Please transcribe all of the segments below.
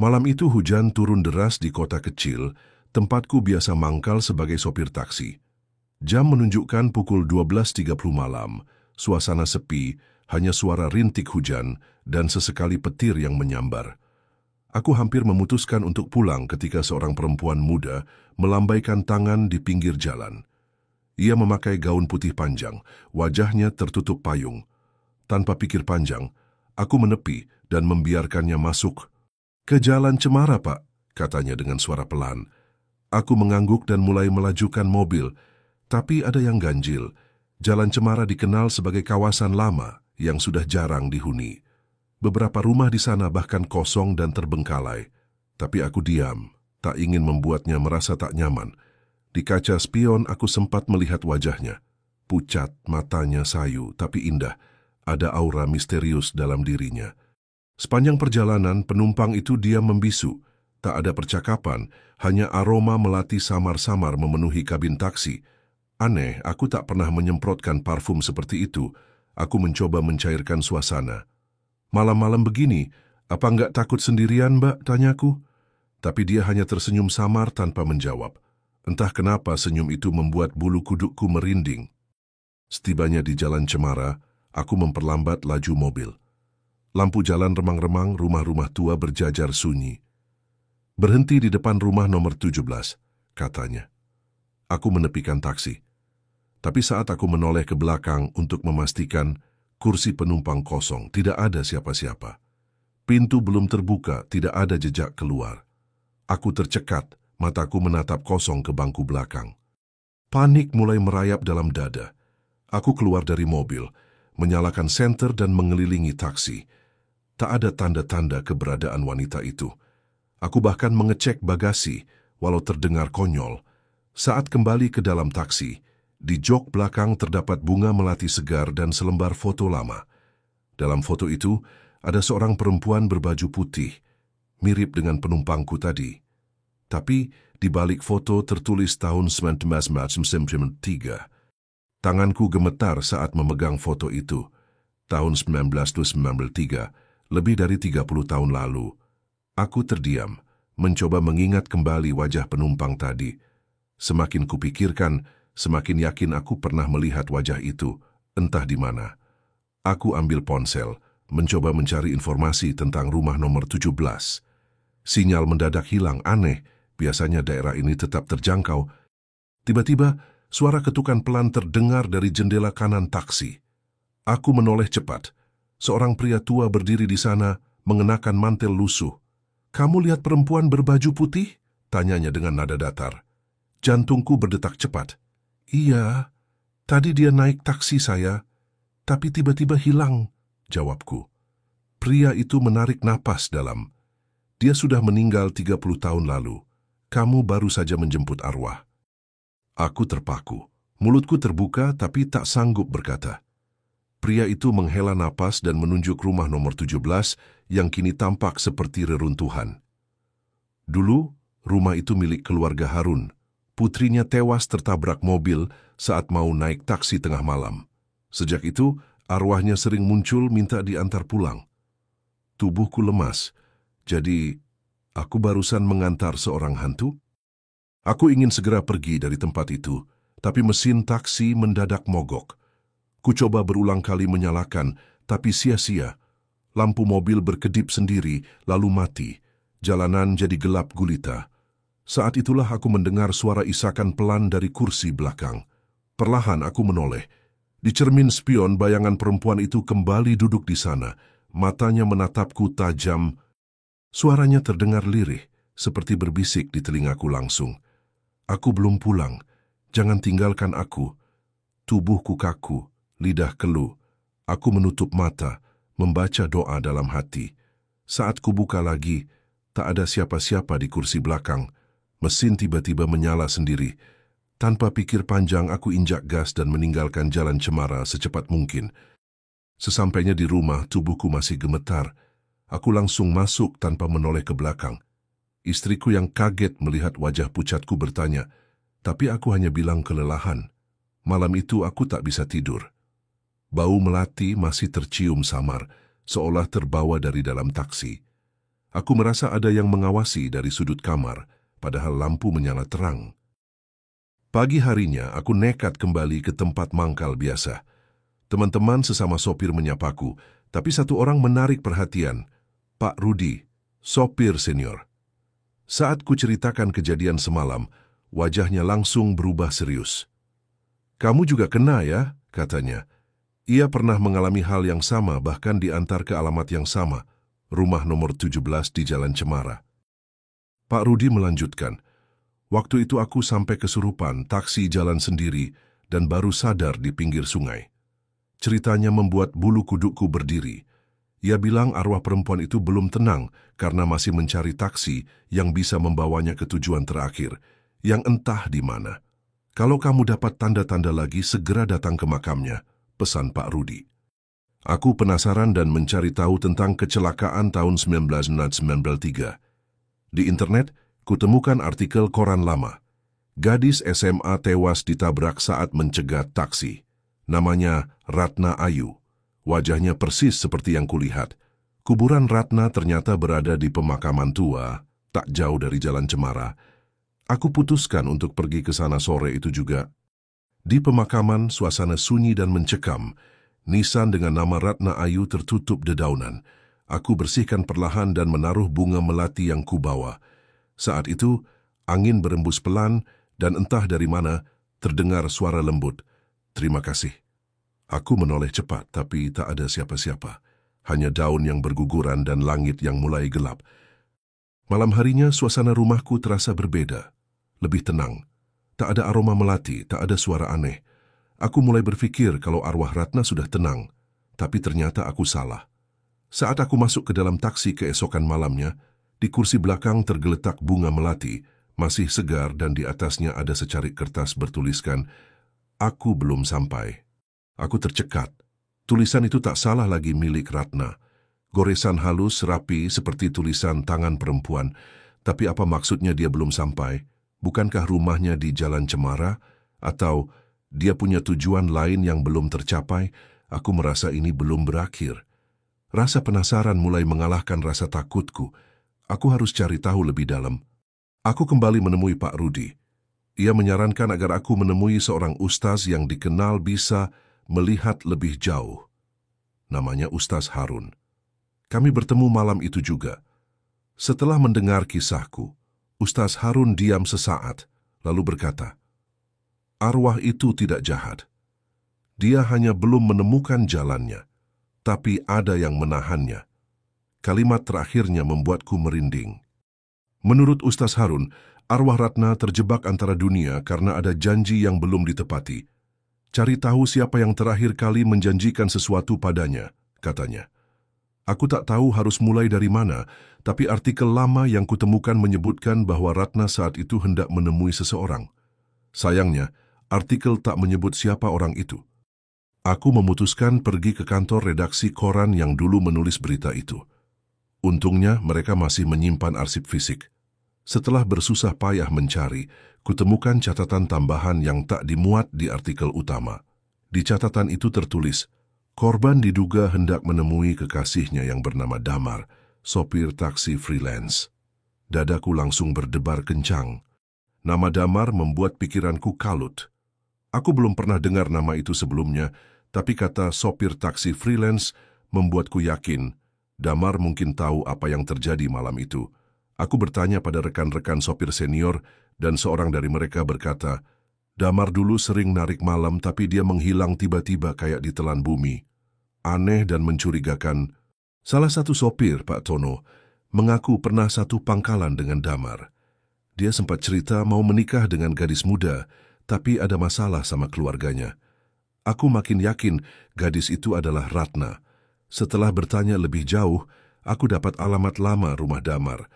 Malam itu hujan turun deras di kota kecil, tempatku biasa mangkal sebagai sopir taksi. Jam menunjukkan pukul 12.30 malam, suasana sepi, hanya suara rintik hujan dan sesekali petir yang menyambar. Aku hampir memutuskan untuk pulang ketika seorang perempuan muda melambaikan tangan di pinggir jalan. Ia memakai gaun putih panjang, wajahnya tertutup payung. Tanpa pikir panjang, aku menepi dan membiarkannya masuk. "Ke Jalan Cemara, Pak," katanya dengan suara pelan. Aku mengangguk dan mulai melajukan mobil, tapi ada yang ganjil. Jalan Cemara dikenal sebagai kawasan lama yang sudah jarang dihuni. Beberapa rumah di sana bahkan kosong dan terbengkalai. Tapi aku diam, tak ingin membuatnya merasa tak nyaman. Di kaca spion aku sempat melihat wajahnya. Pucat, matanya sayu, tapi indah. Ada aura misterius dalam dirinya. Sepanjang perjalanan, penumpang itu diam membisu. Tak ada percakapan, hanya aroma melati samar-samar memenuhi kabin taksi. Aneh, aku tak pernah menyemprotkan parfum seperti itu. Aku mencoba mencairkan suasana. "Malam-malam begini, apa enggak takut sendirian, Mbak?" tanyaku. Tapi dia hanya tersenyum samar tanpa menjawab. Entah kenapa senyum itu membuat bulu kudukku merinding. Setibanya di Jalan Cemara, aku memperlambat laju mobil. Lampu jalan remang-remang, rumah-rumah tua berjajar sunyi. "Berhenti di depan rumah nomor 17, katanya. Aku menepikan taksi. Tapi saat aku menoleh ke belakang untuk memastikan kursi penumpang kosong, tidak ada siapa-siapa. Pintu belum terbuka, tidak ada jejak keluar. Aku tercekat, mataku menatap kosong ke bangku belakang. Panik mulai merayap dalam dada. Aku keluar dari mobil, menyalakan senter dan mengelilingi taksi. Tak ada tanda-tanda keberadaan wanita itu. Aku bahkan mengecek bagasi, walau terdengar konyol. Saat kembali ke dalam taksi, di jok belakang terdapat bunga melati segar dan selembar foto lama. Dalam foto itu, ada seorang perempuan berbaju putih, mirip dengan penumpangku tadi. Tapi di balik foto tertulis tahun 1993. Tanganku gemetar saat memegang foto itu. Tahun 1993, lebih dari 30 tahun lalu. Aku terdiam, mencoba mengingat kembali wajah penumpang tadi. Semakin kupikirkan, semakin yakin aku pernah melihat wajah itu, entah di mana. Aku ambil ponsel, mencoba mencari informasi tentang rumah nomor 17. Sinyal mendadak hilang, aneh, biasanya daerah ini tetap terjangkau. Tiba-tiba, suara ketukan pelan terdengar dari jendela kanan taksi. Aku menoleh cepat. Seorang pria tua berdiri di sana, mengenakan mantel lusuh. "Kamu lihat perempuan berbaju putih?" tanyanya dengan nada datar. Jantungku berdetak cepat. "Iya, tadi dia naik taksi saya, tapi tiba-tiba hilang," jawabku. Pria itu menarik napas dalam. "Dia sudah meninggal 30 tahun lalu. Kamu baru saja menjemput arwah." Aku terpaku. Mulutku terbuka tapi tak sanggup berkata. Pria itu menghela napas dan menunjuk rumah nomor 17 yang kini tampak seperti reruntuhan. Dulu, rumah itu milik keluarga Harun. Putrinya tewas tertabrak mobil saat mau naik taksi tengah malam. Sejak itu, arwahnya sering muncul minta diantar pulang. Tubuhku lemas, jadi aku barusan mengantar seorang hantu? Aku ingin segera pergi dari tempat itu, tapi mesin taksi mendadak mogok. Ku coba berulang kali menyalakan, tapi sia-sia. Lampu mobil berkedip sendiri, lalu mati. Jalanan jadi gelap gulita. Saat itulah aku mendengar suara isakan pelan dari kursi belakang. Perlahan aku menoleh. Di cermin spion, bayangan perempuan itu kembali duduk di sana. Matanya menatapku tajam. Suaranya terdengar lirih, seperti berbisik di telingaku langsung. "Aku belum pulang. Jangan tinggalkan aku." Tubuhku kaku, lidah keluh. Aku menutup mata, membaca doa dalam hati. Saat kubuka lagi, tak ada siapa-siapa di kursi belakang. Mesin tiba-tiba menyala sendiri. Tanpa pikir panjang, aku injak gas dan meninggalkan Jalan Cemara secepat mungkin. Sesampainya di rumah, tubuhku masih gemetar. Aku langsung masuk tanpa menoleh ke belakang. Istriku yang kaget melihat wajah pucatku bertanya, tapi aku hanya bilang kelelahan. Malam itu aku tak bisa tidur. Bau melati masih tercium samar, seolah terbawa dari dalam taksi. Aku merasa ada yang mengawasi dari sudut kamar, padahal lampu menyala terang. Pagi harinya, aku nekat kembali ke tempat mangkal biasa. Teman-teman sesama sopir menyapaku, tapi satu orang menarik perhatian. Pak Rudi, sopir senior. Saat ku ceritakan kejadian semalam, wajahnya langsung berubah serius. "Kamu juga kena ya?" katanya. Ia pernah mengalami hal yang sama, bahkan diantar ke alamat yang sama, rumah nomor 17 di Jalan Cemara. Pak Rudi melanjutkan, "Waktu itu aku sampai kesurupan, taksi jalan sendiri, dan baru sadar di pinggir sungai." Ceritanya membuat bulu kudukku berdiri. Ia bilang arwah perempuan itu belum tenang karena masih mencari taksi yang bisa membawanya ke tujuan terakhir, yang entah di mana. "Kalau kamu dapat tanda-tanda lagi, segera datang ke makamnya," pesan Pak Rudi. Aku penasaran dan mencari tahu tentang kecelakaan tahun 1993. Di internet, kutemukan artikel koran lama. Gadis SMA tewas ditabrak saat mencegat taksi. Namanya Ratna Ayu. Wajahnya persis seperti yang kulihat. Kuburan Ratna ternyata berada di pemakaman tua, tak jauh dari Jalan Cemara. Aku putuskan untuk pergi ke sana sore itu juga. Di pemakaman, suasana sunyi dan mencekam. Nisan dengan nama Ratna Ayu tertutup dedaunan. Aku bersihkan perlahan dan menaruh bunga melati yang kubawa. Saat itu, angin berembus pelan dan entah dari mana terdengar suara lembut. "Terima kasih." Aku menoleh cepat, tapi tak ada siapa-siapa. Hanya daun yang berguguran dan langit yang mulai gelap. Malam harinya, suasana rumahku terasa berbeda. Lebih tenang. Tak ada aroma melati, tak ada suara aneh. Aku mulai berpikir kalau arwah Ratna sudah tenang, tapi ternyata aku salah. Saat aku masuk ke dalam taksi keesokan malamnya, di kursi belakang tergeletak bunga melati, masih segar dan di atasnya ada secarik kertas bertuliskan, "Aku belum sampai." Aku tercekat. Tulisan itu tak salah lagi milik Ratna. Goresan halus, rapi, seperti tulisan tangan perempuan. Tapi apa maksudnya dia belum sampai? Bukankah rumahnya di Jalan Cemara? Atau dia punya tujuan lain yang belum tercapai? Aku merasa ini belum berakhir. Rasa penasaran mulai mengalahkan rasa takutku. Aku harus cari tahu lebih dalam. Aku kembali menemui Pak Rudi. Ia menyarankan agar aku menemui seorang ustaz yang dikenal bisa melihat lebih jauh. Namanya Ustaz Harun. Kami bertemu malam itu juga. Setelah mendengar kisahku, Ustaz Harun diam sesaat, lalu berkata, "Arwah itu tidak jahat. Dia hanya belum menemukan jalannya, tapi ada yang menahannya." Kalimat terakhirnya membuatku merinding. Menurut Ustaz Harun, arwah Ratna terjebak antara dunia karena ada janji yang belum ditepati. "Cari tahu siapa yang terakhir kali menjanjikan sesuatu padanya," katanya. Aku tak tahu harus mulai dari mana, tapi artikel lama yang kutemukan menyebutkan bahwa Ratna saat itu hendak menemui seseorang. Sayangnya, artikel tak menyebut siapa orang itu. Aku memutuskan pergi ke kantor redaksi koran yang dulu menulis berita itu. Untungnya mereka masih menyimpan arsip fisik. Setelah bersusah payah mencari, kutemukan catatan tambahan yang tak dimuat di artikel utama. Di catatan itu tertulis, korban diduga hendak menemui kekasihnya yang bernama Damar, sopir taksi freelance. Dadaku langsung berdebar kencang. Nama Damar membuat pikiranku kalut. Aku belum pernah dengar nama itu sebelumnya, tapi kata sopir taksi freelance membuatku yakin Damar mungkin tahu apa yang terjadi malam itu. Aku bertanya pada rekan-rekan sopir senior dan seorang dari mereka berkata, "Damar dulu sering narik malam tapi dia menghilang tiba-tiba kayak ditelan bumi. Aneh dan mencurigakan." Salah satu sopir, Pak Tono, mengaku pernah satu pangkalan dengan Damar. Dia sempat cerita mau menikah dengan gadis muda, tapi ada masalah sama keluarganya. Aku makin yakin gadis itu adalah Ratna. Setelah bertanya lebih jauh, aku dapat alamat lama rumah Damar.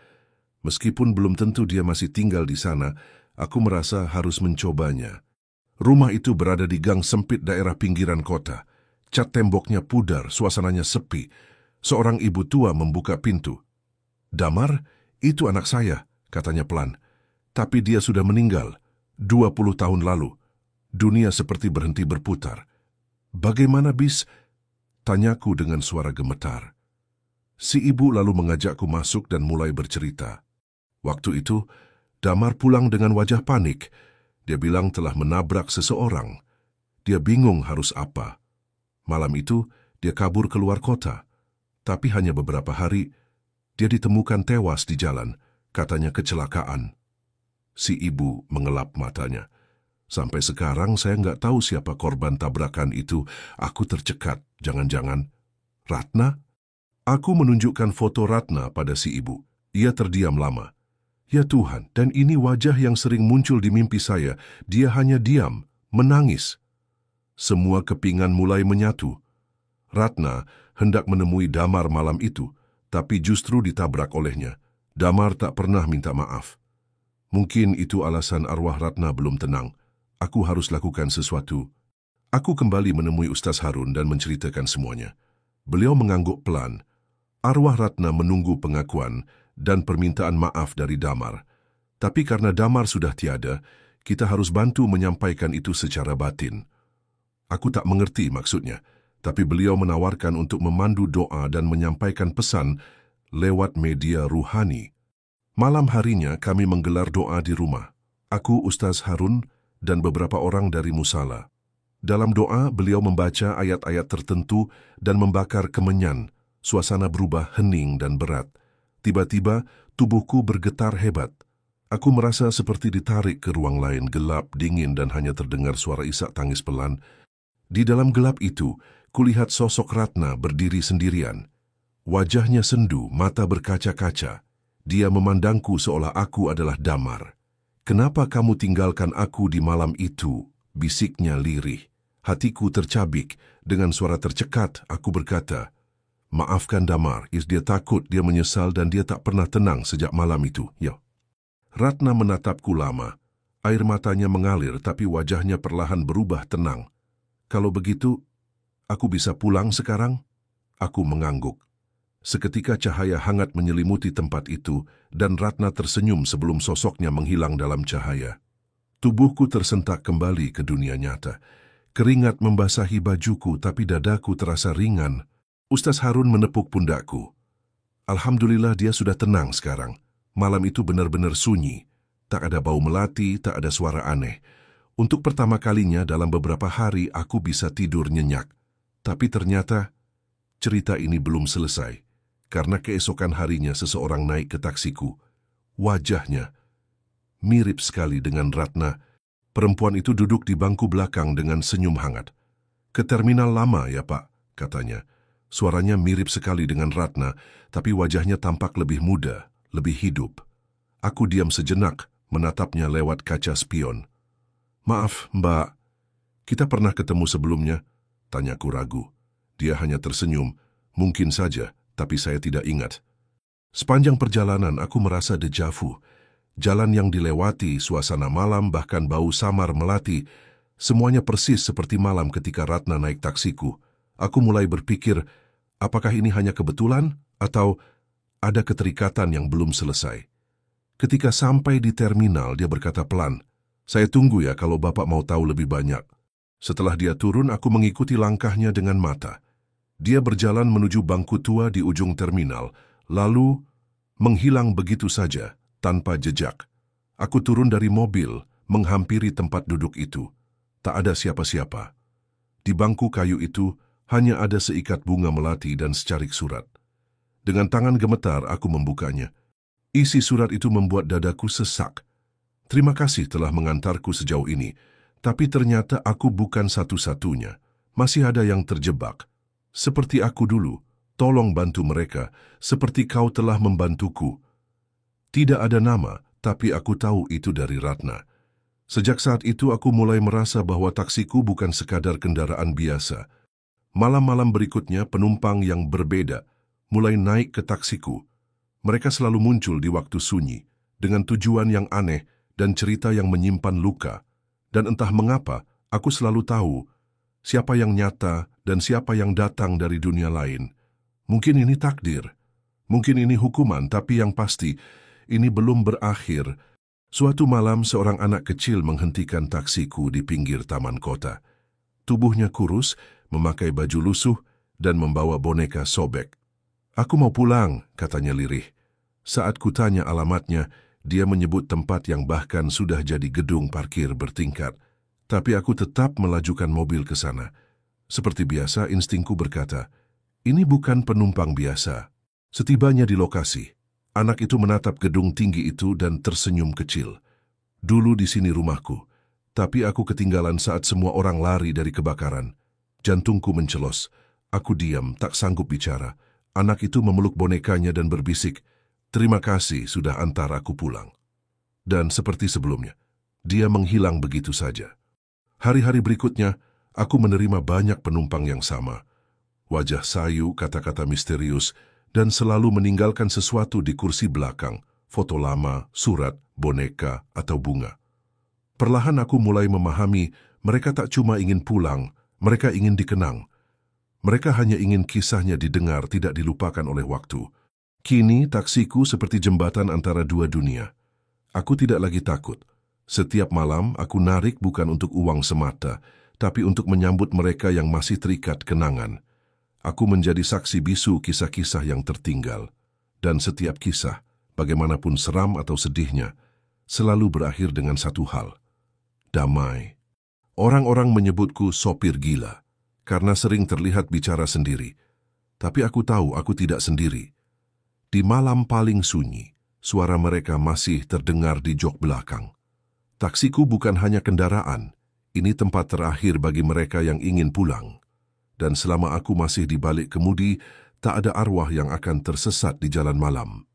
Meskipun belum tentu dia masih tinggal di sana, aku merasa harus mencobanya. Rumah itu berada di gang sempit daerah pinggiran kota. Cat temboknya pudar, suasananya sepi. Seorang ibu tua membuka pintu. "Damar, itu anak saya," katanya pelan. "Tapi dia sudah meninggal, 20 tahun lalu. Dunia seperti berhenti berputar." "Bagaimana bis?" tanyaku dengan suara gemetar. Si ibu lalu mengajakku masuk dan mulai bercerita. Waktu itu, Damar pulang dengan wajah panik. Dia bilang telah menabrak seseorang. Dia bingung harus apa. Malam itu, dia kabur keluar kota. Tapi hanya beberapa hari, dia ditemukan tewas di jalan, katanya kecelakaan. Si ibu mengelap matanya. Sampai sekarang saya nggak tahu siapa korban tabrakan itu. Aku tercekat, jangan-jangan Ratna? Aku menunjukkan foto Ratna pada si ibu. Ia terdiam lama. Ya Tuhan, dan ini wajah yang sering muncul di mimpi saya. Dia hanya diam, menangis. Semua kepingan mulai menyatu. Ratna hendak menemui Damar malam itu, tapi justru ditabrak olehnya. Damar tak pernah minta maaf. Mungkin itu alasan arwah Ratna belum tenang. Aku harus lakukan sesuatu. Aku kembali menemui Ustaz Harun dan menceritakan semuanya. Beliau mengangguk pelan. Arwah Ratna menunggu pengakuan dan permintaan maaf dari Damar. Tapi karena Damar sudah tiada, kita harus bantu menyampaikan itu secara batin. Aku tak mengerti maksudnya, tapi beliau menawarkan untuk memandu doa dan menyampaikan pesan lewat media ruhani. Malam harinya kami menggelar doa di rumah. Aku, Ustaz Harun, dan beberapa orang dari Musala. Dalam doa, beliau membaca ayat-ayat tertentu dan membakar kemenyan. Suasana berubah hening dan berat. Tiba-tiba, tubuhku bergetar hebat. Aku merasa seperti ditarik ke ruang lain, gelap, dingin, dan hanya terdengar suara isak tangis pelan. Di dalam gelap itu, kulihat sosok Ratna berdiri sendirian. Wajahnya sendu, mata berkaca-kaca. Dia memandangku seolah aku adalah Damar. "Kenapa kamu tinggalkan aku di malam itu?" bisiknya lirih. Hatiku tercabik. Dengan suara tercekat, aku berkata, "Maafkan Damar, dia takut, dia menyesal dan dia tak pernah tenang sejak malam itu." Ya. Ratna menatapku lama. Air matanya mengalir tapi wajahnya perlahan berubah tenang. "Kalau begitu, aku bisa pulang sekarang?" Aku mengangguk. Seketika cahaya hangat menyelimuti tempat itu dan Ratna tersenyum sebelum sosoknya menghilang dalam cahaya. Tubuhku tersentak kembali ke dunia nyata. Keringat membasahi bajuku tapi dadaku terasa ringan. Ustaz Harun menepuk pundakku. Alhamdulillah dia sudah tenang sekarang. Malam itu benar-benar sunyi. Tak ada bau melati, tak ada suara aneh. Untuk pertama kalinya dalam beberapa hari aku bisa tidur nyenyak. Tapi ternyata cerita ini belum selesai. Karena keesokan harinya seseorang naik ke taksiku. Wajahnya mirip sekali dengan Ratna. Perempuan itu duduk di bangku belakang dengan senyum hangat. "Ke terminal lama ya Pak," katanya. Suaranya mirip sekali dengan Ratna, tapi wajahnya tampak lebih muda, lebih hidup. Aku diam sejenak, menatapnya lewat kaca spion. "Maaf, Mbak, kita pernah ketemu sebelumnya?" tanyaku ragu. Dia hanya tersenyum. "Mungkin saja, tapi saya tidak ingat." Sepanjang perjalanan aku merasa deja vu. Jalan yang dilewati, suasana malam, bahkan bau samar melati, semuanya persis seperti malam ketika Ratna naik taksiku. Aku mulai berpikir, apakah ini hanya kebetulan atau ada keterikatan yang belum selesai. Ketika sampai di terminal, dia berkata pelan, "Saya tunggu ya kalau Bapak mau tahu lebih banyak." Setelah dia turun, aku mengikuti langkahnya dengan mata. Dia berjalan menuju bangku tua di ujung terminal, lalu menghilang begitu saja, tanpa jejak. Aku turun dari mobil, menghampiri tempat duduk itu. Tak ada siapa-siapa. Di bangku kayu itu, hanya ada seikat bunga melati dan secarik surat. Dengan tangan gemetar, aku membukanya. Isi surat itu membuat dadaku sesak. "Terima kasih telah mengantarku sejauh ini, tapi ternyata aku bukan satu-satunya. Masih ada yang terjebak. Seperti aku dulu, tolong bantu mereka, seperti kau telah membantuku." Tidak ada nama, tapi aku tahu itu dari Ratna. Sejak saat itu aku mulai merasa bahwa taksiku bukan sekadar kendaraan biasa. Malam-malam berikutnya penumpang yang berbeda mulai naik ke taksiku. Mereka selalu muncul di waktu sunyi, dengan tujuan yang aneh dan cerita yang menyimpan luka. Dan entah mengapa, aku selalu tahu siapa yang nyata dan siapa yang datang dari dunia lain. Mungkin ini takdir, mungkin ini hukuman, tapi yang pasti, ini belum berakhir. Suatu malam, seorang anak kecil menghentikan taksiku di pinggir taman kota. Tubuhnya kurus, memakai baju lusuh, dan membawa boneka sobek. Aku mau pulang, katanya lirih. Saat kutanya alamatnya, dia menyebut tempat yang bahkan sudah jadi gedung parkir bertingkat. Tapi aku tetap melajukan mobil ke sana. Seperti biasa, instingku berkata, ini bukan penumpang biasa. Setibanya di lokasi, anak itu menatap gedung tinggi itu dan tersenyum kecil. Dulu di sini rumahku, tapi aku ketinggalan saat semua orang lari dari kebakaran. Jantungku mencelos. Aku diam, tak sanggup bicara. Anak itu memeluk bonekanya dan berbisik, terima kasih sudah antar aku pulang. Dan seperti sebelumnya, dia menghilang begitu saja. Hari-hari berikutnya, aku menerima banyak penumpang yang sama. Wajah sayu, kata-kata misterius, dan selalu meninggalkan sesuatu di kursi belakang, foto lama, surat, boneka, atau bunga. Perlahan aku mulai memahami mereka tak cuma ingin pulang, mereka ingin dikenang. Mereka hanya ingin kisahnya didengar, tidak dilupakan oleh waktu. Kini taksiku seperti jembatan antara dua dunia. Aku tidak lagi takut. Setiap malam aku narik bukan untuk uang semata, tapi untuk menyambut mereka yang masih terikat kenangan. Aku menjadi saksi bisu kisah-kisah yang tertinggal. Dan setiap kisah, bagaimanapun seram atau sedihnya, selalu berakhir dengan satu hal. Damai. Orang-orang menyebutku sopir gila, karena sering terlihat bicara sendiri. Tapi aku tahu aku tidak sendiri. Di malam paling sunyi, suara mereka masih terdengar di jok belakang. Taksiku bukan hanya kendaraan, ini tempat terakhir bagi mereka yang ingin pulang. Dan selama aku masih di balik kemudi, tak ada arwah yang akan tersesat di jalan malam.